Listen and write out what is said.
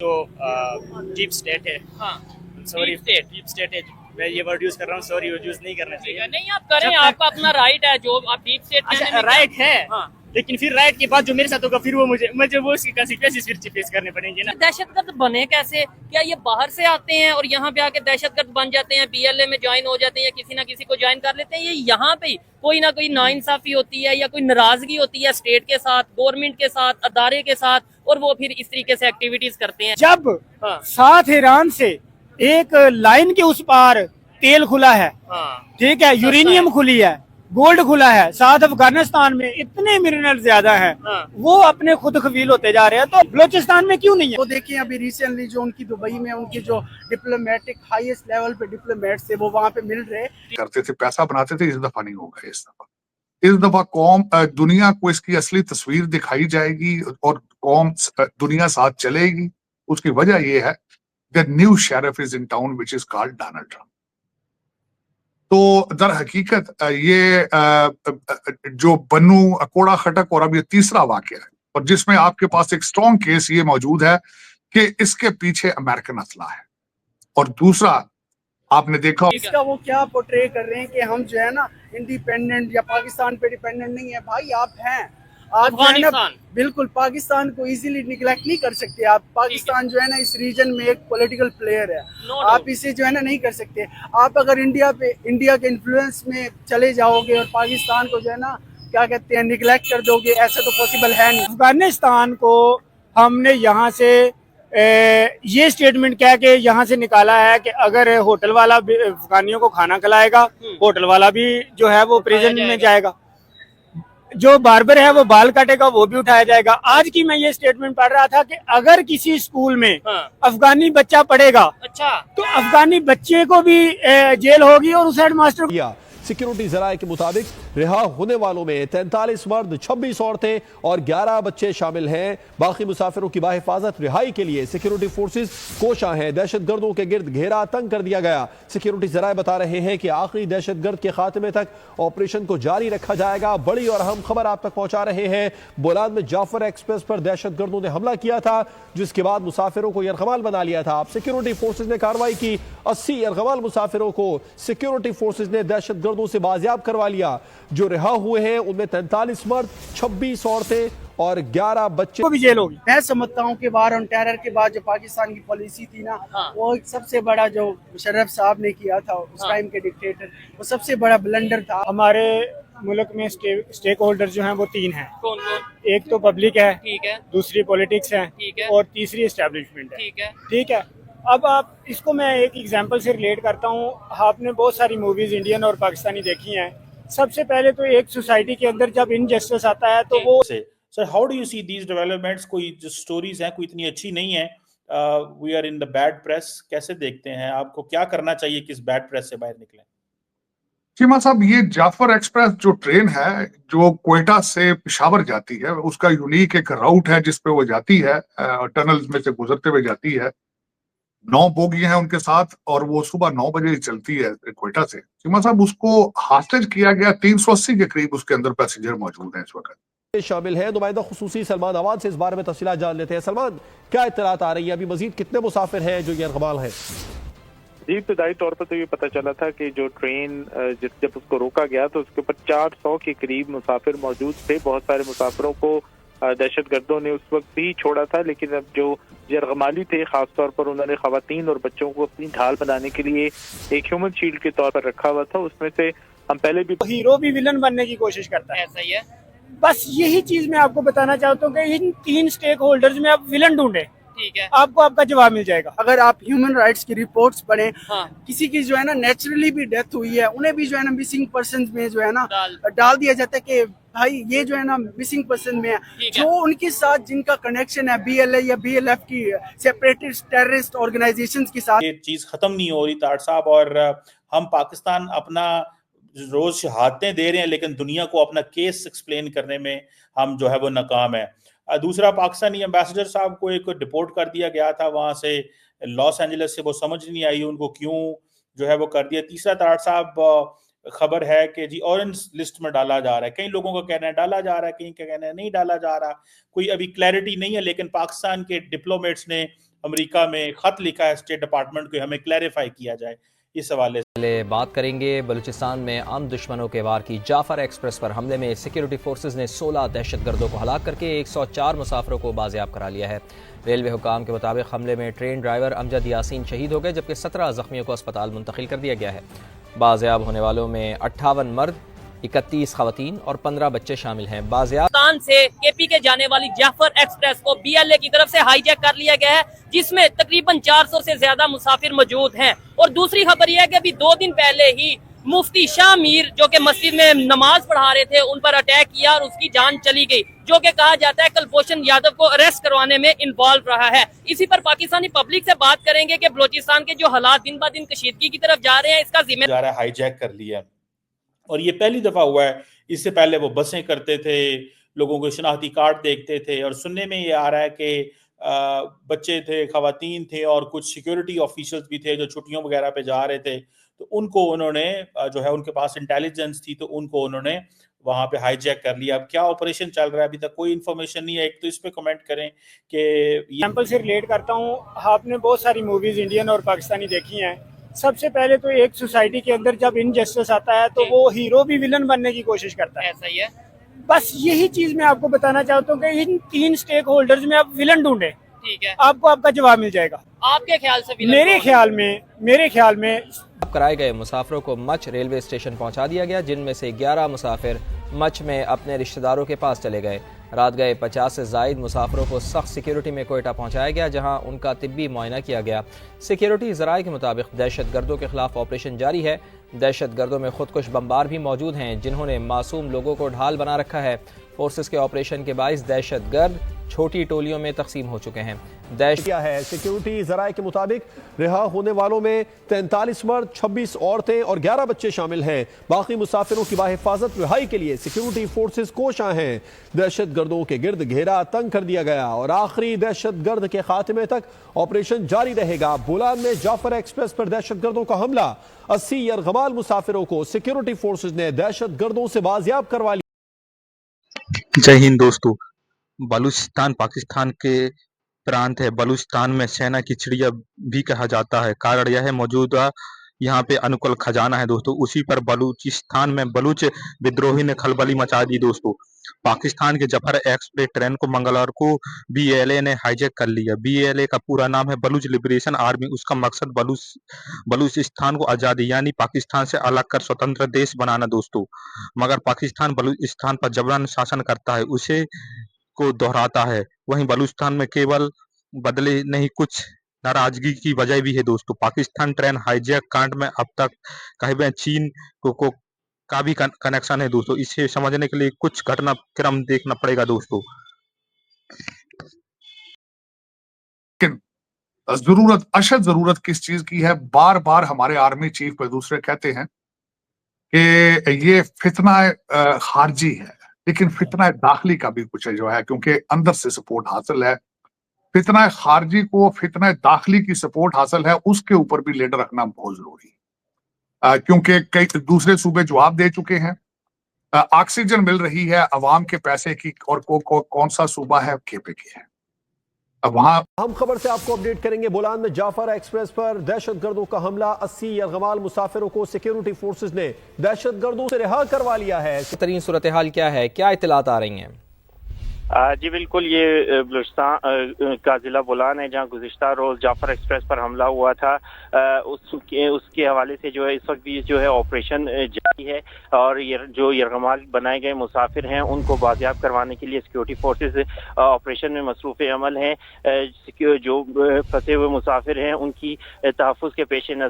जो deep state है, हाँ, sorry deep state. Deep state है, मैं ये वर्ड यूज कर रहा हूँ, सॉरी यूज नहीं करना ठीक है, चाहिए। नहीं आप करें, जब आपका अपना राइट है, जो आप डीप स्टेट कहने अच्छा में राइट क्या- है, हाँ, लेकिन फिर राइट के बाद जो मेरे साथ होगा फिर वो मुझे वो उसकी कंसिक्वेंसेस फिर फेस करने पड़ेंगे ना। दहशतगर्द बने कैसे? क्या ये बाहर से आते हैं और यहाँ पे आके दहशतगर्द बन जाते हैं, बीएलए में ज्वाइन हो जाते हैं या किसी ना किसी को ज्वाइन कर लेते हैं? ये यहाँ पे कोई ना कोई नाइंसाफी होती है या कोई नाराजगी होती है स्टेट के साथ, गवर्नमेंट के साथ, अदारे के साथ, और वो फिर इस तरीके से एक्टिविटीज करते हैं। जब हाँ, साथ ईरान से एक लाइन के उस पार तेल खुला है, हाँ, ठीक है, यूरेनियम खुली है, गोल्ड खुला है, साथ अफगानिस्तान में इतने मिनरल ज्यादा है, हाँ। वो अपने खुद खवील होते जा रहे हैं, तो बलोचिस्तान में क्यों नहीं है? वो देखिए अभी रिसेंटली जो उनकी दुबई में उनके जो डिप्लोमेटिक हाईएस्ट लेवल पे डिप्लोमेट्स थे वो वहां पे मिल रहे करते थे, पैसा बनाते थे। इस दफा नहीं होगा। इस दफा कौम दुनिया को इसकी असली तस्वीर दिखाई जाएगी और कौम दुनिया साथ चलेगी। उसकी वजह यह है the new sheriff is in town which is called Donald Trump. तो दर हकीकत ये जो बन्नू अकोड़ा खटक और अब ये तीसरा वाकया है, और जिसमें आपके पास एक स्ट्रॉन्ग केस ये मौजूद है कि इसके पीछे अमेरिकन असला है। और दूसरा आपने देखा इसका वो क्या पोर्ट्रे कर रहे हैं कि हम जो है ना इंडिपेंडेंट या पाकिस्तान पे डिपेंडेंट नहीं है। भाई आप हैं, आप जो है ना अफगानिस्तान। बिल्कुल पाकिस्तान को इजीली निगलेक्ट नहीं कर सकते आप। पाकिस्तान जो है ना इस रीजन में एक पॉलिटिकल प्लेयर है, No आप doubt। इसे जो है ना नहीं कर सकते। आप अगर इंडिया के इन्फ्लुएंस में चले जाओगे और पाकिस्तान को जो है ना क्या कहते हैं निगलेक्ट कर दोगे, ऐसा तो पॉसिबल है नहीं। अफगानिस्तान को हमने यहाँ से ये स्टेटमेंट कह के यहाँ से निकाला है कि अगर होटल वाला भी अफगानियों को खाना खिलाएगा, होटल वाला भी जो है वो प्रिजन में जाएगा, जो बार्बर है वो बाल काटेगा वो भी उठाया जाएगा। आज की मैं ये स्टेटमेंट पढ़ रहा था कि अगर किसी स्कूल में हाँ। अफगानी बच्चा पढ़ेगा अच्छा, तो अफगानी बच्चे को भी जेल होगी और उस हेडमास्टर को। सिक्योरिटी जराये के मुताबिक रिहा होने वालों में 43 मर्द, 26 औरतें और 11 बच्चे शामिल हैं। बाकी मुसाफिरों की बाहिफाजत रिहाई के लिए सिक्योरिटी फोर्सेज कोशा हैं। दहशतगर्दों के गिर्द घेरा तंग कर दिया गया। सिक्योरिटी जराये बता रहे हैं कि आखिरी दहशतगर्द के खात्मे तक ऑपरेशन को जारी रखा जाएगा। बड़ी और अहम खबर आप तक पहुंचा रहे हैं। बोलान में जाफर एक्सप्रेस पर दहशतगर्दों ने हमला किया था, जिसके बाद मुसाफिरों को यरगमाल बना लिया था। अब सिक्योरिटी फोर्सेज ने कार्रवाई की। 80 यरगमाल मुसाफिरों को सिक्योरिटी फोर्सेज ने दहशतगर्दों से बाजियाब करवा लिया। जो रिहा हुए हैं उनमें 43 मर्द, 26 औरतें और 11 बच्चे को भी जेल होगी। मैं समझता हूँ कि वार ऑन टेरर के बाद जो पाकिस्तान की पॉलिसी थी ना, हाँ। वो एक सबसे बड़ा जो मुशर्रफ साहब ने किया था उस हाँ। टाइम के डिक्टेटर, वो सबसे बड़ा ब्लंडर था। हमारे मुल्क में स्टेक होल्डर जो हैं वो 3 हैं। कौन कौन? एक तो पब्लिक है, ठीक है, दूसरी पॉलिटिक्स है, ठीक है, और तीसरी एस्टेब्लिशमेंट है। ठीक है। ठीक है, अब आप इसको मैं एक एग्जांपल से रिलेट करता हूँ। आपने बहुत सारी मूवीज इंडियन और पाकिस्तानी देखी हैं। सबसे पहले तो एक सोसाइटी के अंदर जब इनजस्टिस आता है तो वो sir how do you see these developments? कोई जो स्टोरीज हैं कोई इतनी अच्छी नहीं है, we are in the bad press, कैसे देखते हैं? आपको क्या करना चाहिए कि इस बैड प्रेस से बाहर निकलें? चीमा साहब, ये जाफर एक्सप्रेस जो ट्रेन है जो क्वेटा से पेशावर जाती है, उसका यूनिक एक राउट है जिसपे वो जाती है, टनल में से गुजरते हुए जाती है। 9 बोगियां हैं उनके साथ और वो सुबह 9 बजे चलती है क्वेटा से। चीमा साहब, उसको हॉस्टेज किया गया। 380 के करीब उसके अंदर पैसेंजर मौजूद हैं इस वक्त। शामिल है। नुमाइंदा खुसूसी सलमान अवान से इस बारे में तफसीलात जान लेते हैं। सलमान, क्या इत्तलात आ रही है? अभी मजीद कितने मुसाफिर हैं जो यरगमाल हैं? जी, इब्तदाई तौर पर तो ये पता चला था कि जो ट्रेन जब उसको रोका गया तो उसके ऊपर 400 के करीब मुसाफिर मौजूद थे। बहुत सारे मुसाफिरों को दहशतगर्दों ने उस वक्त भी छोड़ा था, लेकिन अब जो यरगमाली थे खासतौर पर उन्होंने खवातीन और बच्चों को अपनी ढाल बनाने के लिए एक ह्यूमन शील्ड के तौर पर रखा हुआ था। उसमें से हम पहले भी हीरो भी विलन बनने की कोशिश करता है। ऐसा ही है। बस यही चीज मैं आपको बताना चाहता हूँ कि इन 3 स्टेक होल्डर्स में आप विलन ढूंढे, ठीक है। आपको आपका जवाब मिल जाएगा। अगर आप ह्यूमन राइट्स की रिपोर्ट्स पढ़ें, हाँ। किसी की जो है ना नेचुरली भी डेथ हुई है, उन्हें भी जो है ना मिसिंग पर्सन में जो है ना डाल दिया जाता है कि भाई ये जो है ना मिसिंग पर्सन में है। ठीक है। जो उनके साथ जिनका कनेक्शन है बीएलए या बीएलएफ की सेपरेटिस्ट टेररिस्ट ऑर्गेनाइजेशंस के साथ, ये चीज खत्म नहीं हो रही तार साहब, और हम पाकिस्तान अपना रोज शहादतें दे रहे हैं लेकिन दुनिया को अपना केस एक्सप्लेन करने में हम जो है वो नाकाम है। दूसरा, पाकिस्तानी एम्बेसडर साहब को एक डिपोर्ट कर दिया गया था वहां से लॉस एंजलिस से, वो समझ नहीं आई उनको क्यों जो है वो कर दिया। तीसरा तार साहब, खबर है कि जी ऑरेंज लिस्ट में डाला जा रहा है। कई लोगों का कहना है डाला जा रहा है, कहीं का कहना है नहीं डाला जा रहा, कोई अभी क्लैरिटी नहीं है। लेकिन पाकिस्तान के डिप्लोमेट्स ने अमेरिका में खत लिखा है स्टेट डिपार्टमेंट को, हमें क्लैरिफाई किया जाए इस हवाले से। पहले बात करेंगे बलूचिस्तान में आम दुश्मनों के वार की। जाफर एक्सप्रेस पर हमले में सिक्योरिटी फोर्सेज ने 16 दहशतगर्दों को हलाक करके 104 मुसाफिरों को बाजियाब करा लिया है। रेलवे हुकाम के मुताबिक हमले में ट्रेन ड्राइवर अमजद यासीन शहीद हो गए, जबकि 17 जख्मियों को अस्पताल मुंतकिल कर दिया गया है। बाजियाब होने वालों में 58 मर्द, 31 खवातीन और 15 बच्चे शामिल हैं। पाकिस्तान से केपी के जाने वाली जाफर एक्सप्रेस को बीएलए की तरफ से हाईजैक कर लिया गया है, जिसमें तकरीबन 400 से ज्यादा मुसाफिर मौजूद हैं। और दूसरी खबर यह है कि अभी 2 दिन पहले ही मुफ्ती शाह मीर जो कि मस्जिद में नमाज पढ़ा रहे थे, उन पर अटैक किया और उसकी जान चली गई, जो कि कहा जाता है कुलभूषण यादव को अरेस्ट करवाने में इन्वॉल्व रहा है। इसी पर पाकिस्तानी पब्लिक से बात करेंगे कि बलूचिस्तान के जो हालात दिन ब दिन कशीदगी की तरफ जा रहे हैं, इसका जिम्मेदार हाईजैक कर लिया और ये पहली दफा हुआ है। इससे पहले वो बसें करते थे, लोगों को शनाख्ती कार्ड देखते थे, और सुनने में ये आ रहा है कि बच्चे थे, खवातीन थे और कुछ सिक्योरिटी ऑफिसर्स भी थे जो छुट्टियों वगैरह पे जा रहे थे, तो उनको उन्होंने जो है, उनके पास इंटेलिजेंस थी, तो उनको उन्होंने वहां पे हाईजैक कर लिया। अब क्या ऑपरेशन चल रहा है अभी तक कोई इन्फॉर्मेशन नहीं है। एक तो इस पे कमेंट करें कि एग्जाम्पल से रिलेट करता हूँ, आपने बहुत सारी मूवीज इंडियन और पाकिस्तानी देखी हैं। सबसे पहले तो एक सोसाइटी के अंदर जब इनजस्टिस आता है तो वो हीरो भी विलन बनने की कोशिश करता है। ऐसा ही है। बस यही चीज मैं आपको बताना चाहता हूँ कि इन 3 स्टेक होल्डर्स में आप विलन ढूंढे, ठीक है, आपको आपका जवाब मिल जाएगा। आपके ख्याल से विलन मेरे ख्याल में कराए गए मुसाफिरों को मच रेलवे स्टेशन पहुंचा दिया गया, जिनमें से 11 मुसाफिर मच में अपने रिश्तेदारों के पास चले गए। रात गए 50 से जायद मुसाफिरों को सख्त सिक्योरिटी में कोयटा पहुंचाया गया, जहां उनका तिब्बी मुआयना किया गया। सिक्योरिटी ज़राए के मुताबिक दहशतगर्दों के खिलाफ ऑपरेशन जारी है। दहशतगर्दों में खुदकुश बमबार भी मौजूद हैं, जिन्होंने मासूम लोगों को ढाल बना रखा है। फोर्सेस के ऑपरेशन के बाइस दहशतगर्द छोटी टोलियों में तकसीम हो चुके हैं। क्या है सिक्योरिटी जराए के मुताबिक रिहा होने वालों में 43 मर्द, 26 औरतें और 11 बच्चे शामिल हैं। बाकी मुसाफिरों की बाहिफाजत रिहाई के लिए सिक्योरिटी फोर्सेस कोशां हैं। दहशतगर्दों के गिर्द घेरा तंग कर दिया गया और आखिरी दहशतगर्द के खात्मे तक ऑपरेशन जारी रहेगा। बोलान में जाफर एक्सप्रेस पर दहशतगर्दों का हमला, 80 यरगमाल मुसाफिरों को सिक्योरिटी फोर्सेस ने दहशतगर्दों से बाजियाब करवा लिया। जय हिंद दोस्तों। बलूचिस्तान पाकिस्तान के प्रांत है। बलूचिस्तान में सेना की चिड़िया भी कहा जाता है। कारण यह है मौजूदा यहाँ पे अनुकूल खजाना है दोस्तों। उसी पर बलूचिस्तान में बलूच विद्रोही ने खलबली मचा दी दोस्तों। पाकिस्तान के जफर एक्सप्रेस ट्रेन को मंगलवार को बीएलए ने हाईजैक कर लिया। बीएलए का पूरा नाम है बलूच लिबरेशन आर्मी। उसका मकसद बलूचिस्तान को आजादी यानी पाकिस्तान से अलग कर स्वतंत्र देश बनाना दोस्तों। मगर पाकिस्तान बलूचिस्तान पर जबरन शासन करता है, उसे को दोहराता है। वहीं बलूचिस्तान में केवल बदले नहीं, कुछ नाराजगी की वजह भी है दोस्तों। पाकिस्तान ट्रेन हाईजैक कांड में अब तक कहीं चीन को का भी कनेक्शन है दोस्तों। इसे समझने के लिए कुछ घटनाक्रम देखना पड़ेगा दोस्तों। जरूरत अशद जरूरत किस चीज की है? बार बार हमारे आर्मी चीफ एक दूसरे कहते हैं कि ये फितना खारजी है, लेकिन फितना दाखिली का भी कुछ है जो है, क्योंकि अंदर से सपोर्ट हासिल है। फितना खारजी को फितना दाखिली की सपोर्ट हासिल है, उसके ऊपर भी लीडर रखना बहुत जरूरी है, क्योंकि कई दूसरे सूबे जवाब दे चुके हैं। ऑक्सीजन मिल रही है अवाम के पैसे की, और कौन सा सूबा है? केपीके है। अब वहां हम खबर से आपको अपडेट करेंगे। बोलान में जाफर एक्सप्रेस पर दहशतगर्दों का हमला, 80 यरगमाल मुसाफिरों को सिक्योरिटी फोर्सेस ने दहशतगर्दों से रिहा करवा लिया है। तरीन सूरत हाल क्या है, क्या इत्तलात आ रही हैं? जी बिल्कुल, ये बलूचिस्तान का जिला बोलान है, जहाँ गुज़िश्ता रोज जाफर एक्सप्रेस पर हमला हुआ था। उसके हवाले से जो है इस वक्त भी जो है ऑपरेशन जारी है, और जो यरगमाल बनाए गए मुसाफिर हैं उनको बाजियाब करवाने के लिए सिक्योरिटी फोर्सेस ऑपरेशन में मसरूफ़ अमल हैं। जो फंसे हुए मुसाफिर हैं उनकी तहफ़्फ़ुज़ के पेश नज़र